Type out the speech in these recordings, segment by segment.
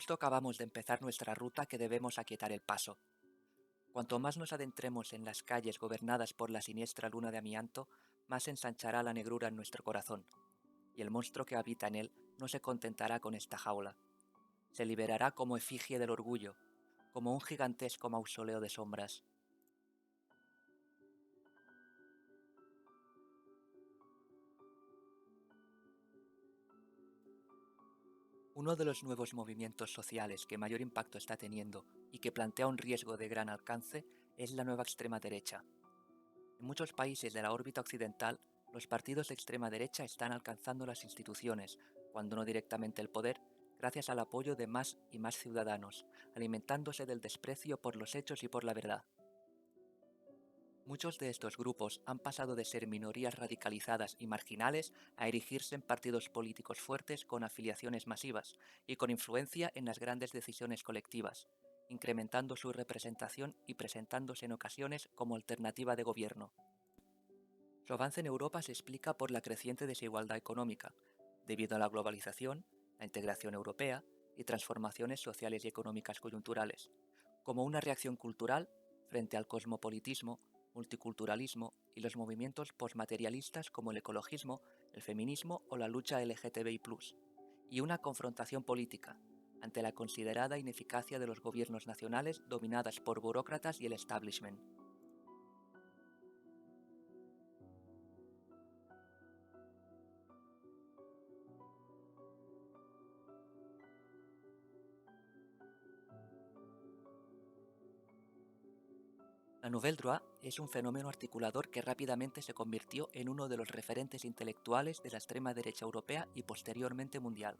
Justo acabamos de empezar nuestra ruta que debemos aquietar el paso. Cuanto más nos adentremos en las calles gobernadas por la siniestra luna de amianto, más se ensanchará la negrura en nuestro corazón, y el monstruo que habita en él no se contentará con esta jaula. Se liberará como efigie del orgullo, como un gigantesco mausoleo de sombras. Uno de los nuevos movimientos sociales que mayor impacto está teniendo y que plantea un riesgo de gran alcance es la nueva extrema derecha. En muchos países de la órbita occidental, los partidos de extrema derecha están alcanzando las instituciones, cuando no directamente el poder, gracias al apoyo de más y más ciudadanos, alimentándose del desprecio por los hechos y por la verdad. Muchos de estos grupos han pasado de ser minorías radicalizadas y marginales a erigirse en partidos políticos fuertes con afiliaciones masivas y con influencia en las grandes decisiones colectivas, incrementando su representación y presentándose en ocasiones como alternativa de gobierno. Su avance en Europa se explica por la creciente desigualdad económica, debido a la globalización, la integración europea y transformaciones sociales y económicas coyunturales, como una reacción cultural frente al cosmopolitismo, multiculturalismo y los movimientos postmaterialistas como el ecologismo, el feminismo o la lucha LGTBI+, y una confrontación política ante la considerada ineficacia de los gobiernos nacionales dominadas por burócratas y el establishment. La Nouvelle Droite es un fenómeno articulador que rápidamente se convirtió en uno de los referentes intelectuales de la extrema derecha europea y posteriormente mundial.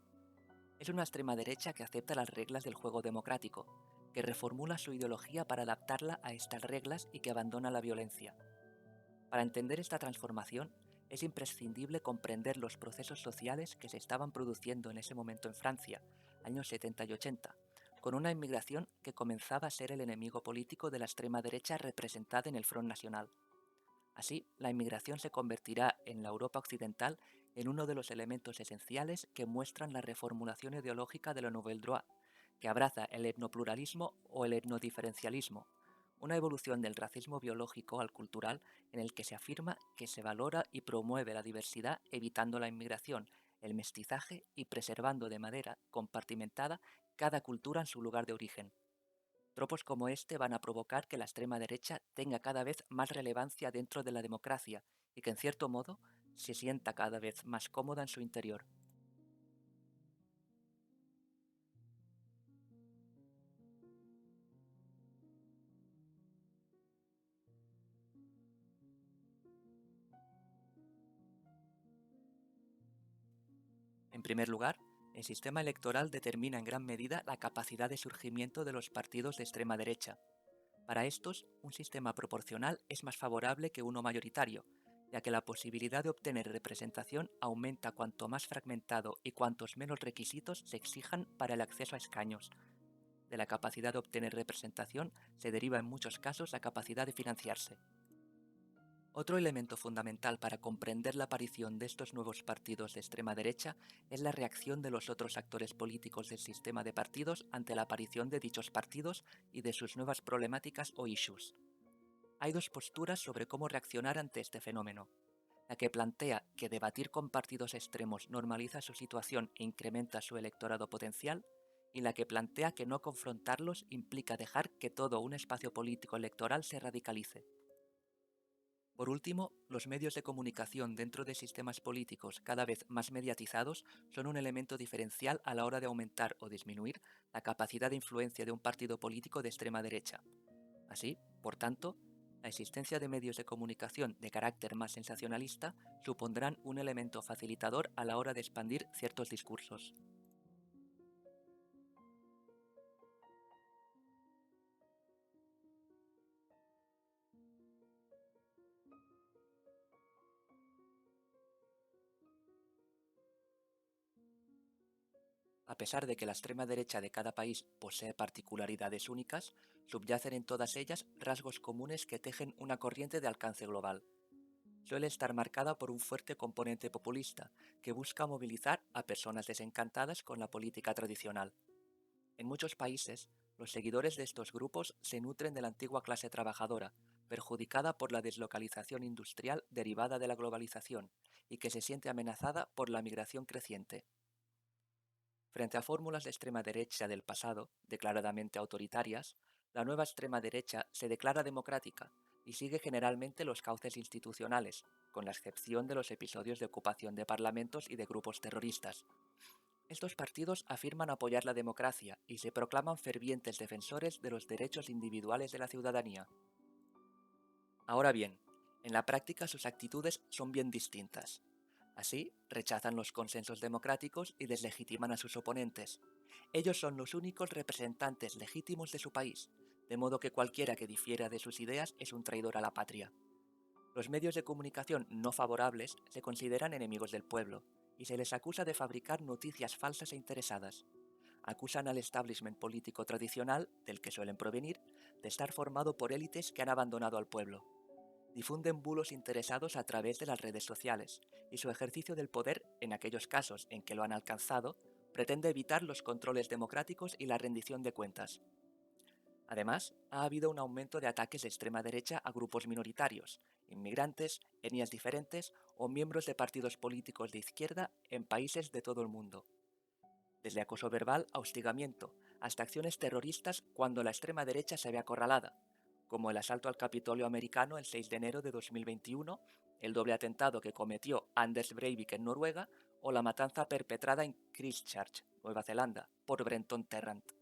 Es una extrema derecha que acepta las reglas del juego democrático, que reformula su ideología para adaptarla a estas reglas y que abandona la violencia. Para entender esta transformación, es imprescindible comprender los procesos sociales que se estaban produciendo en ese momento en Francia, años 70 y 80, con una inmigración que comenzaba a ser el enemigo político de la extrema derecha representada en el Front Nacional. Así, la inmigración se convertirá en la Europa occidental en uno de los elementos esenciales que muestran la reformulación ideológica de la Nouvelle Droite, que abraza el etnopluralismo o el etnodiferencialismo, una evolución del racismo biológico al cultural en el que se afirma que se valora y promueve la diversidad evitando la inmigración, el mestizaje y preservando de manera compartimentada cada cultura en su lugar de origen. Tropos como este van a provocar que la extrema derecha tenga cada vez más relevancia dentro de la democracia y que en cierto modo se sienta cada vez más cómoda en su interior. En primer lugar, el sistema electoral determina en gran medida la capacidad de surgimiento de los partidos de extrema derecha. Para estos, un sistema proporcional es más favorable que uno mayoritario, ya que la posibilidad de obtener representación aumenta cuanto más fragmentado y cuantos menos requisitos se exijan para el acceso a escaños. De la capacidad de obtener representación se deriva en muchos casos la capacidad de financiarse. Otro elemento fundamental para comprender la aparición de estos nuevos partidos de extrema derecha es la reacción de los otros actores políticos del sistema de partidos ante la aparición de dichos partidos y de sus nuevas problemáticas o issues. Hay dos posturas sobre cómo reaccionar ante este fenómeno. La que plantea que debatir con partidos extremos normaliza su situación e incrementa su electorado potencial, y la que plantea que no confrontarlos implica dejar que todo un espacio político electoral se radicalice. Por último, los medios de comunicación dentro de sistemas políticos cada vez más mediatizados son un elemento diferencial a la hora de aumentar o disminuir la capacidad de influencia de un partido político de extrema derecha. Así, por tanto, la existencia de medios de comunicación de carácter más sensacionalista supondrán un elemento facilitador a la hora de expandir ciertos discursos. A pesar de que la extrema derecha de cada país posee particularidades únicas, subyacen en todas ellas rasgos comunes que tejen una corriente de alcance global. Suele estar marcada por un fuerte componente populista, que busca movilizar a personas desencantadas con la política tradicional. En muchos países, los seguidores de estos grupos se nutren de la antigua clase trabajadora, perjudicada por la deslocalización industrial derivada de la globalización y que se siente amenazada por la migración creciente. Frente a fórmulas de extrema derecha del pasado, declaradamente autoritarias, la nueva extrema derecha se declara democrática y sigue generalmente los cauces institucionales, con la excepción de los episodios de ocupación de parlamentos y de grupos terroristas. Estos partidos afirman apoyar la democracia y se proclaman fervientes defensores de los derechos individuales de la ciudadanía. Ahora bien, en la práctica sus actitudes son bien distintas. Así, rechazan los consensos democráticos y deslegitiman a sus oponentes. Ellos son los únicos representantes legítimos de su país, de modo que cualquiera que difiera de sus ideas es un traidor a la patria. Los medios de comunicación no favorables se consideran enemigos del pueblo, y se les acusa de fabricar noticias falsas e interesadas. Acusan al establishment político tradicional, del que suelen provenir, de estar formado por élites que han abandonado al pueblo. Difunden bulos interesados a través de las redes sociales, y su ejercicio del poder, en aquellos casos en que lo han alcanzado, pretende evitar los controles democráticos y la rendición de cuentas. Además, ha habido un aumento de ataques de extrema derecha a grupos minoritarios, inmigrantes, etnias diferentes o miembros de partidos políticos de izquierda en países de todo el mundo. Desde acoso verbal a hostigamiento, hasta acciones terroristas cuando la extrema derecha se ve acorralada, como el asalto al Capitolio americano el 6 de enero de 2021, el doble atentado que cometió Anders Breivik en Noruega o la matanza perpetrada en Christchurch, Nueva Zelanda, por Brenton Tarrant.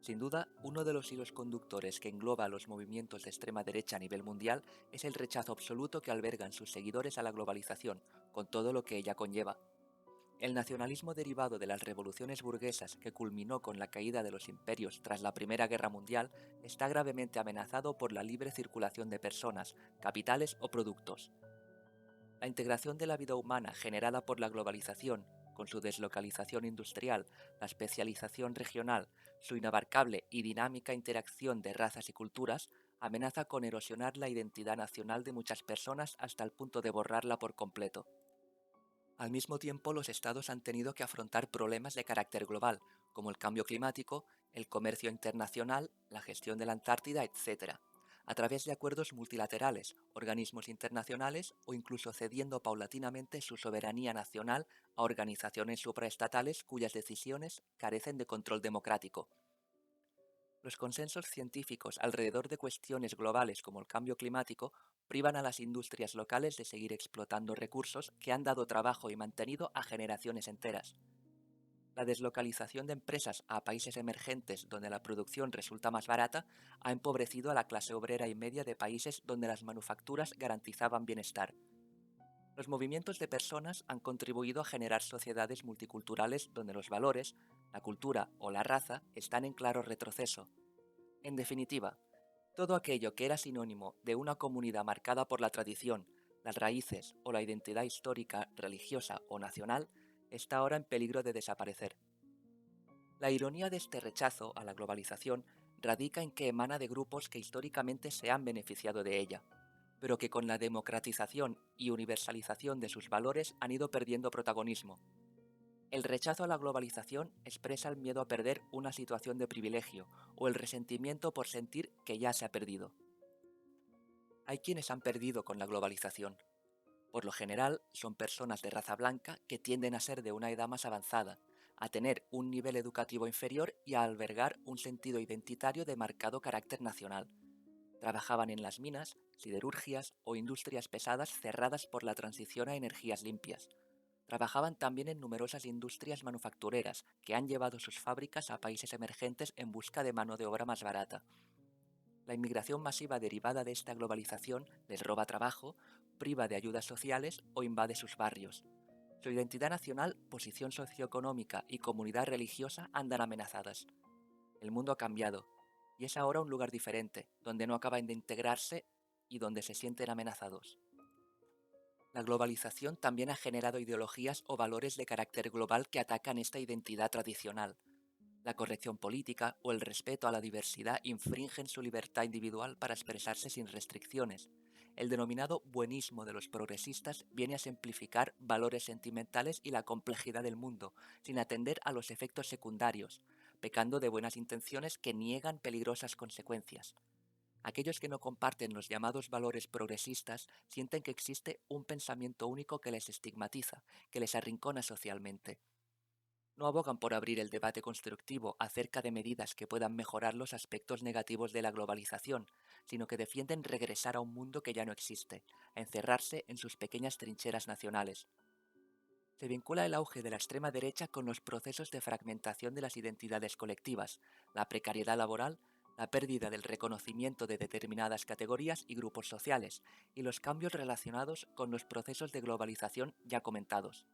Sin duda, uno de los hilos conductores que engloba a los movimientos de extrema derecha a nivel mundial es el rechazo absoluto que albergan sus seguidores a la globalización, con todo lo que ella conlleva. El nacionalismo derivado de las revoluciones burguesas que culminó con la caída de los imperios tras la Primera Guerra Mundial está gravemente amenazado por la libre circulación de personas, capitales o productos. La integración de la vida humana generada por la globalización, con su deslocalización industrial, la especialización regional, su inabarcable y dinámica interacción de razas y culturas, amenaza con erosionar la identidad nacional de muchas personas hasta el punto de borrarla por completo. Al mismo tiempo, los estados han tenido que afrontar problemas de carácter global, como el cambio climático, el comercio internacional, la gestión de la Antártida, etc., a través de acuerdos multilaterales, organismos internacionales o incluso cediendo paulatinamente su soberanía nacional a organizaciones supraestatales cuyas decisiones carecen de control democrático. Los consensos científicos alrededor de cuestiones globales como el cambio climático privan a las industrias locales de seguir explotando recursos que han dado trabajo y mantenido a generaciones enteras. La deslocalización de empresas a países emergentes donde la producción resulta más barata ha empobrecido a la clase obrera y media de países donde las manufacturas garantizaban bienestar. Los movimientos de personas han contribuido a generar sociedades multiculturales donde los valores, la cultura o la raza están en claro retroceso. En definitiva, todo aquello que era sinónimo de una comunidad marcada por la tradición, las raíces o la identidad histórica, religiosa o nacional está ahora en peligro de desaparecer. La ironía de este rechazo a la globalización radica en que emana de grupos que históricamente se han beneficiado de ella, pero que con la democratización y universalización de sus valores han ido perdiendo protagonismo. El rechazo a la globalización expresa el miedo a perder una situación de privilegio o el resentimiento por sentir que ya se ha perdido. Hay quienes han perdido con la globalización. Por lo general, son personas de raza blanca que tienden a ser de una edad más avanzada, a tener un nivel educativo inferior y a albergar un sentido identitario de marcado carácter nacional. Trabajaban en las minas, siderurgias o industrias pesadas cerradas por la transición a energías limpias. Trabajaban también en numerosas industrias manufactureras que han llevado sus fábricas a países emergentes en busca de mano de obra más barata. La inmigración masiva derivada de esta globalización les roba trabajo, priva de ayudas sociales o invade sus barrios. Su identidad nacional, posición socioeconómica y comunidad religiosa andan amenazadas. El mundo ha cambiado, y es ahora un lugar diferente, donde no acaban de integrarse y donde se sienten amenazados. La globalización también ha generado ideologías o valores de carácter global que atacan esta identidad tradicional. La corrección política o el respeto a la diversidad infringen su libertad individual para expresarse sin restricciones. El denominado buenismo de los progresistas viene a simplificar valores sentimentales y la complejidad del mundo, sin atender a los efectos secundarios, pecando de buenas intenciones que niegan peligrosas consecuencias. Aquellos que no comparten los llamados valores progresistas sienten que existe un pensamiento único que les estigmatiza, que les arrincona socialmente. No abogan por abrir el debate constructivo acerca de medidas que puedan mejorar los aspectos negativos de la globalización, sino que defienden regresar a un mundo que ya no existe, a encerrarse en sus pequeñas trincheras nacionales. Se vincula el auge de la extrema derecha con los procesos de fragmentación de las identidades colectivas, la precariedad laboral, la pérdida del reconocimiento de determinadas categorías y grupos sociales, y los cambios relacionados con los procesos de globalización ya comentados.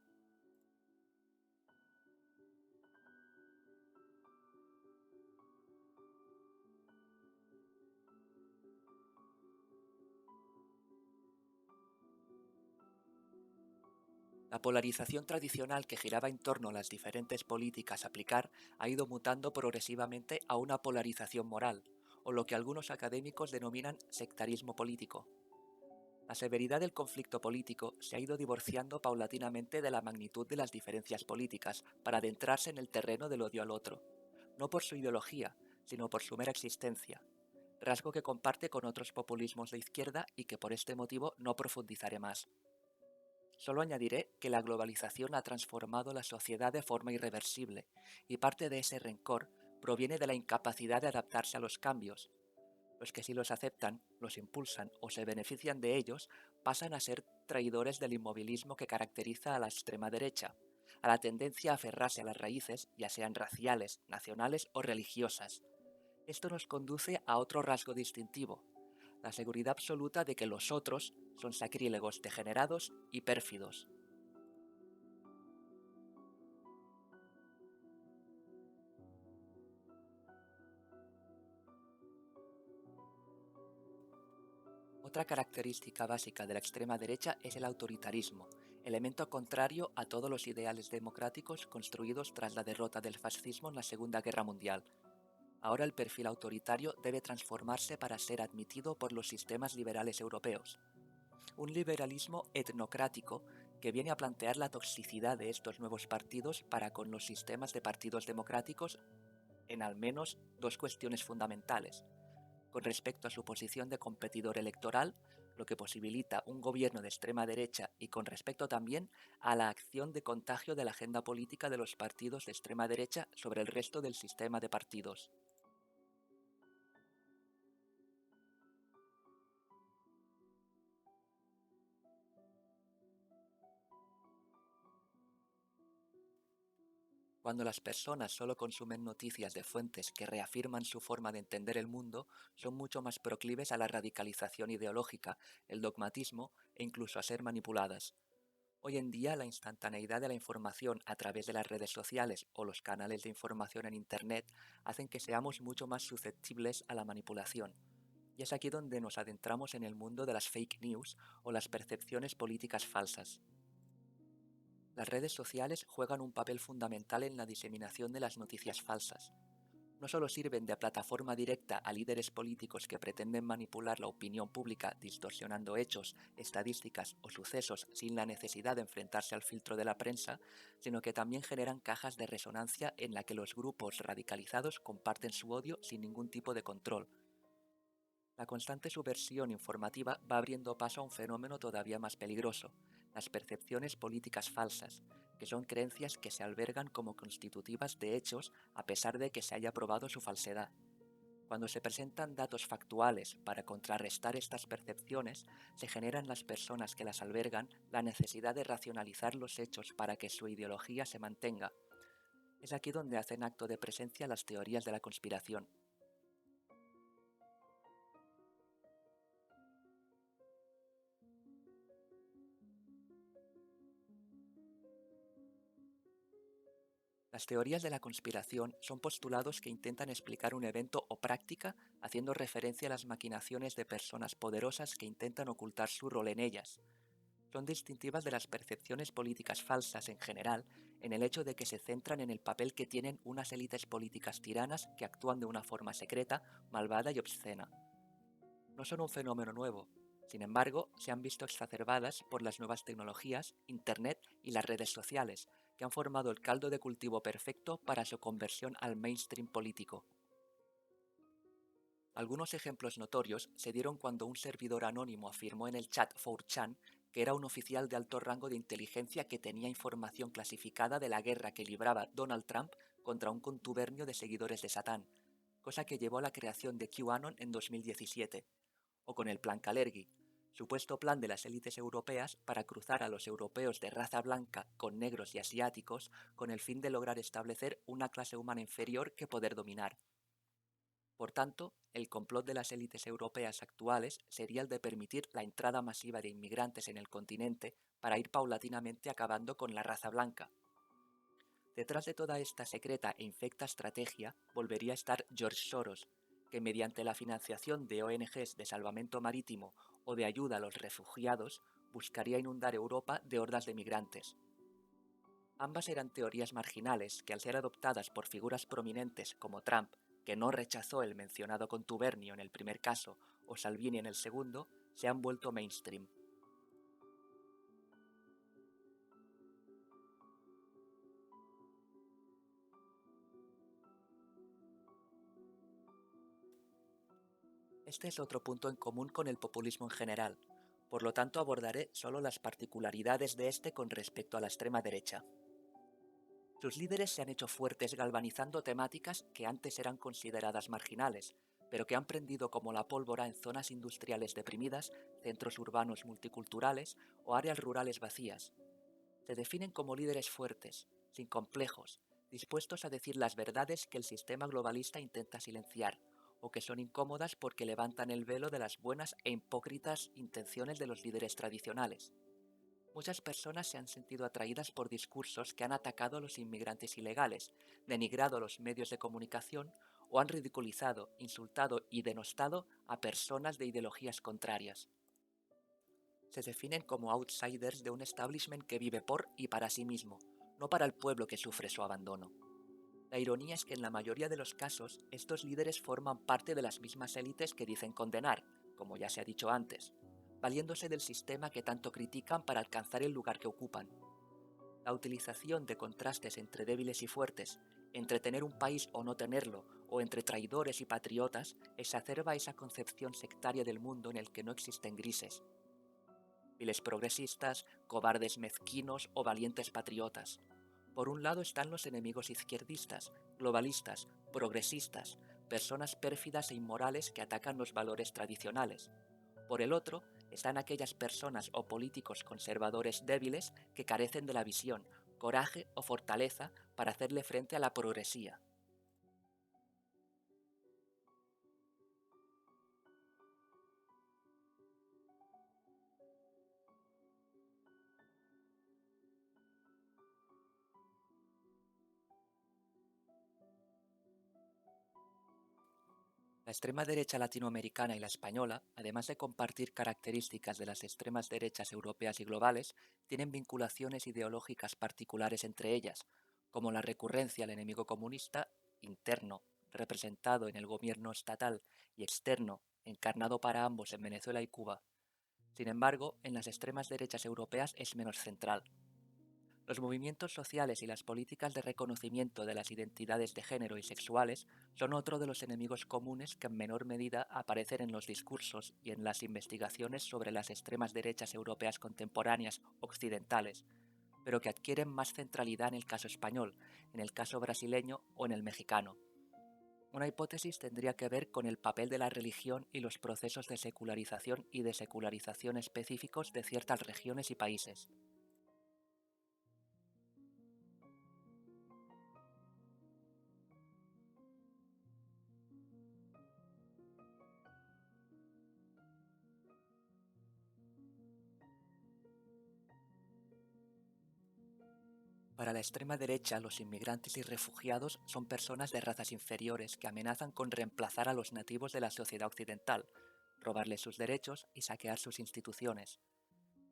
La polarización tradicional que giraba en torno a las diferentes políticas a aplicar ha ido mutando progresivamente a una polarización moral, o lo que algunos académicos denominan sectarismo político. La severidad del conflicto político se ha ido divorciando paulatinamente de la magnitud de las diferencias políticas para adentrarse en el terreno del odio al otro, no por su ideología, sino por su mera existencia, rasgo que comparte con otros populismos de izquierda y que por este motivo no profundizaré más. Solo añadiré que la globalización ha transformado la sociedad de forma irreversible, y parte de ese rencor proviene de la incapacidad de adaptarse a los cambios. Los que sí los aceptan, los impulsan o se benefician de ellos pasan a ser traidores del inmovilismo que caracteriza a la extrema derecha, a la tendencia a aferrarse a las raíces, ya sean raciales, nacionales o religiosas. Esto nos conduce a otro rasgo distintivo, la seguridad absoluta de que los otros son sacrílegos, degenerados y pérfidos. Otra característica básica de la extrema derecha es el autoritarismo, elemento contrario a todos los ideales democráticos construidos tras la derrota del fascismo en la Segunda Guerra Mundial. Ahora el perfil autoritario debe transformarse para ser admitido por los sistemas liberales europeos. Un liberalismo etnocrático que viene a plantear la toxicidad de estos nuevos partidos para con los sistemas de partidos democráticos en al menos dos cuestiones fundamentales: con respecto a su posición de competidor electoral, lo que posibilita un gobierno de extrema derecha, y con respecto también a la acción de contagio de la agenda política de los partidos de extrema derecha sobre el resto del sistema de partidos. Cuando las personas solo consumen noticias de fuentes que reafirman su forma de entender el mundo, son mucho más proclives a la radicalización ideológica, el dogmatismo e incluso a ser manipuladas. Hoy en día, la instantaneidad de la información a través de las redes sociales o los canales de información en Internet hacen que seamos mucho más susceptibles a la manipulación. Y es aquí donde nos adentramos en el mundo de las fake news o las percepciones políticas falsas. Las redes sociales juegan un papel fundamental en la diseminación de las noticias falsas. No solo sirven de plataforma directa a líderes políticos que pretenden manipular la opinión pública distorsionando hechos, estadísticas o sucesos sin la necesidad de enfrentarse al filtro de la prensa, sino que también generan cajas de resonancia en la que los grupos radicalizados comparten su odio sin ningún tipo de control. La constante subversión informativa va abriendo paso a un fenómeno todavía más peligroso: las percepciones políticas falsas, que son creencias que se albergan como constitutivas de hechos a pesar de que se haya probado su falsedad. Cuando se presentan datos factuales para contrarrestar estas percepciones, se genera en las personas que las albergan la necesidad de racionalizar los hechos para que su ideología se mantenga. Es aquí donde hacen acto de presencia las teorías de la conspiración. Las teorías de la conspiración son postulados que intentan explicar un evento o práctica haciendo referencia a las maquinaciones de personas poderosas que intentan ocultar su rol en ellas. Son distintivas de las percepciones políticas falsas en general, en el hecho de que se centran en el papel que tienen unas élites políticas tiranas que actúan de una forma secreta, malvada y obscena. No son un fenómeno nuevo, sin embargo, se han visto exacerbadas por las nuevas tecnologías, Internet y las redes sociales, que han formado el caldo de cultivo perfecto para su conversión al mainstream político. Algunos ejemplos notorios se dieron cuando un servidor anónimo afirmó en el chat 4chan que era un oficial de alto rango de inteligencia que tenía información clasificada de la guerra que libraba Donald Trump contra un contubernio de seguidores de Satán, cosa que llevó a la creación de QAnon en 2017, o con el Plan Kalergi, supuesto plan de las élites europeas para cruzar a los europeos de raza blanca con negros y asiáticos con el fin de lograr establecer una clase humana inferior que poder dominar. Por tanto, el complot de las élites europeas actuales sería el de permitir la entrada masiva de inmigrantes en el continente para ir paulatinamente acabando con la raza blanca. Detrás de toda esta secreta e infecta estrategia volvería a estar George Soros, que mediante la financiación de ONGs de salvamento marítimo o de ayuda a los refugiados buscaría inundar Europa de hordas de migrantes. Ambas eran teorías marginales que, al ser adoptadas por figuras prominentes como Trump, que no rechazó el mencionado contubernio en el primer caso, o Salvini en el segundo, se han vuelto mainstream. Este es otro punto en común con el populismo en general, por lo tanto abordaré solo las particularidades de este con respecto a la extrema derecha. Sus líderes se han hecho fuertes galvanizando temáticas que antes eran consideradas marginales, pero que han prendido como la pólvora en zonas industriales deprimidas, centros urbanos multiculturales o áreas rurales vacías. Se definen como líderes fuertes, sin complejos, dispuestos a decir las verdades que el sistema globalista intenta silenciar, o que son incómodas porque levantan el velo de las buenas e hipócritas intenciones de los líderes tradicionales. Muchas personas se han sentido atraídas por discursos que han atacado a los inmigrantes ilegales, denigrado a los medios de comunicación o han ridiculizado, insultado y denostado a personas de ideologías contrarias. Se definen como outsiders de un establishment que vive por y para sí mismo, no para el pueblo que sufre su abandono. La ironía es que en la mayoría de los casos, estos líderes forman parte de las mismas élites que dicen condenar, como ya se ha dicho antes, valiéndose del sistema que tanto critican para alcanzar el lugar que ocupan. La utilización de contrastes entre débiles y fuertes, entre tener un país o no tenerlo, o entre traidores y patriotas, exacerba esa concepción sectaria del mundo en el que no existen grises. Viles progresistas, cobardes mezquinos o valientes patriotas. Por un lado están los enemigos izquierdistas, globalistas, progresistas, personas pérfidas e inmorales que atacan los valores tradicionales. Por el otro están aquellas personas o políticos conservadores débiles que carecen de la visión, coraje o fortaleza para hacerle frente a la progresía. La extrema derecha latinoamericana y la española, además de compartir características de las extremas derechas europeas y globales, tienen vinculaciones ideológicas particulares entre ellas, como la recurrencia al enemigo comunista interno, representado en el gobierno estatal, y externo, encarnado para ambos en Venezuela y Cuba. Sin embargo, en las extremas derechas europeas es menos central. Los movimientos sociales y las políticas de reconocimiento de las identidades de género y sexuales son otro de los enemigos comunes que en menor medida aparecen en los discursos y en las investigaciones sobre las extremas derechas europeas contemporáneas occidentales, pero que adquieren más centralidad en el caso español, en el caso brasileño o en el mexicano. Una hipótesis tendría que ver con el papel de la religión y los procesos de secularización y desecularización específicos de ciertas regiones y países. Para la extrema derecha, los inmigrantes y refugiados son personas de razas inferiores que amenazan con reemplazar a los nativos de la sociedad occidental, robarles sus derechos y saquear sus instituciones.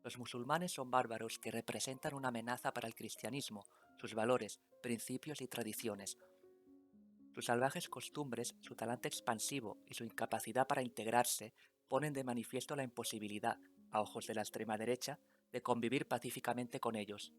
Los musulmanes son bárbaros que representan una amenaza para el cristianismo, sus valores, principios y tradiciones. Sus salvajes costumbres, su talante expansivo y su incapacidad para integrarse ponen de manifiesto la imposibilidad, a ojos de la extrema derecha, de convivir pacíficamente con ellos.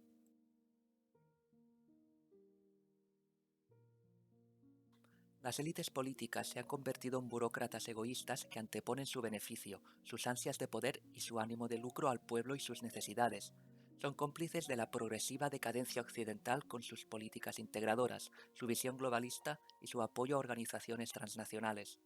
Las élites políticas se han convertido en burócratas egoístas que anteponen su beneficio, sus ansias de poder y su ánimo de lucro al pueblo y sus necesidades. Son cómplices de la progresiva decadencia occidental con sus políticas integradoras, su visión globalista y su apoyo a organizaciones transnacionales.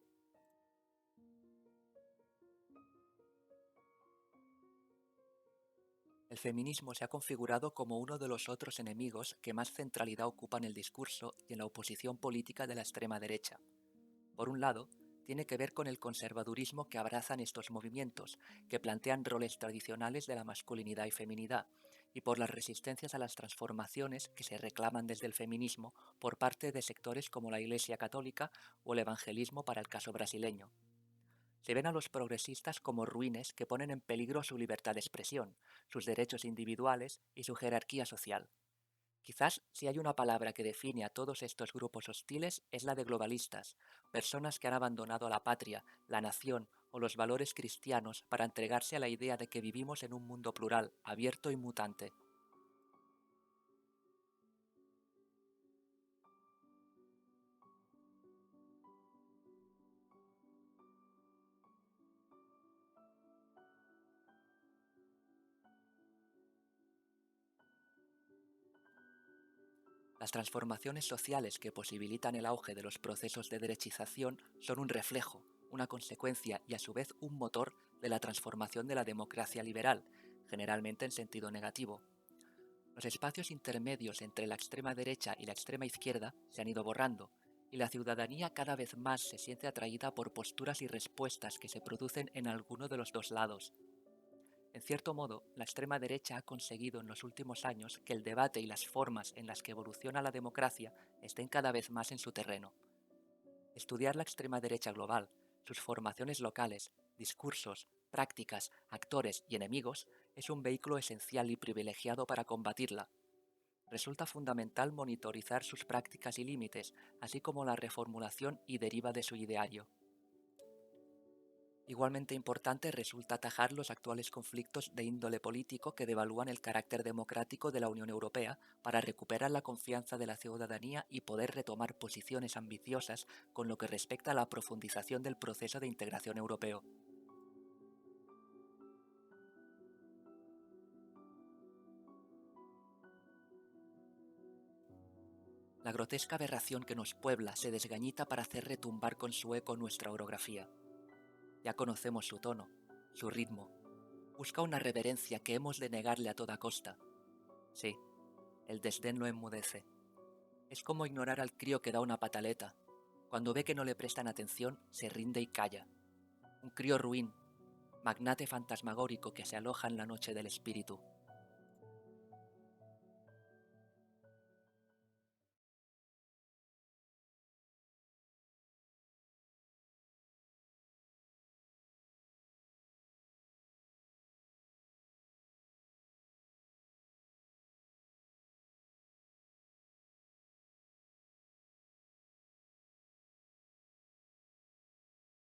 El feminismo se ha configurado como uno de los otros enemigos que más centralidad ocupan en el discurso y en la oposición política de la extrema derecha. Por un lado, tiene que ver con el conservadurismo que abrazan estos movimientos, que plantean roles tradicionales de la masculinidad y feminidad, y por las resistencias a las transformaciones que se reclaman desde el feminismo por parte de sectores como la Iglesia Católica o el evangelismo para el caso brasileño. Se ven a los progresistas como ruines que ponen en peligro su libertad de expresión, sus derechos individuales y su jerarquía social. Quizás si hay una palabra que define a todos estos grupos hostiles es la de globalistas, personas que han abandonado la patria, la nación o los valores cristianos para entregarse a la idea de que vivimos en un mundo plural, abierto y mutante. Las transformaciones sociales que posibilitan el auge de los procesos de derechización son un reflejo, una consecuencia y a su vez un motor de la transformación de la democracia liberal, generalmente en sentido negativo. Los espacios intermedios entre la extrema derecha y la extrema izquierda se han ido borrando, y la ciudadanía cada vez más se siente atraída por posturas y respuestas que se producen en alguno de los dos lados. En cierto modo, la extrema derecha ha conseguido en los últimos años que el debate y las formas en las que evoluciona la democracia estén cada vez más en su terreno. Estudiar la extrema derecha global, sus formaciones locales, discursos, prácticas, actores y enemigos es un vehículo esencial y privilegiado para combatirla. Resulta fundamental monitorizar sus prácticas y límites, así como la reformulación y deriva de su ideario. Igualmente importante resulta atajar los actuales conflictos de índole político que devalúan el carácter democrático de la Unión Europea para recuperar la confianza de la ciudadanía y poder retomar posiciones ambiciosas con lo que respecta a la profundización del proceso de integración europeo. La grotesca aberración que nos puebla se desgañita para hacer retumbar con su eco nuestra orografía. Ya conocemos su tono, su ritmo. Busca una reverencia que hemos de negarle a toda costa. Sí, el desdén lo enmudece. Es como ignorar al crío que da una pataleta. Cuando ve que no le prestan atención, se rinde y calla. Un crío ruin, magnate fantasmagórico que se aloja en la noche del espíritu.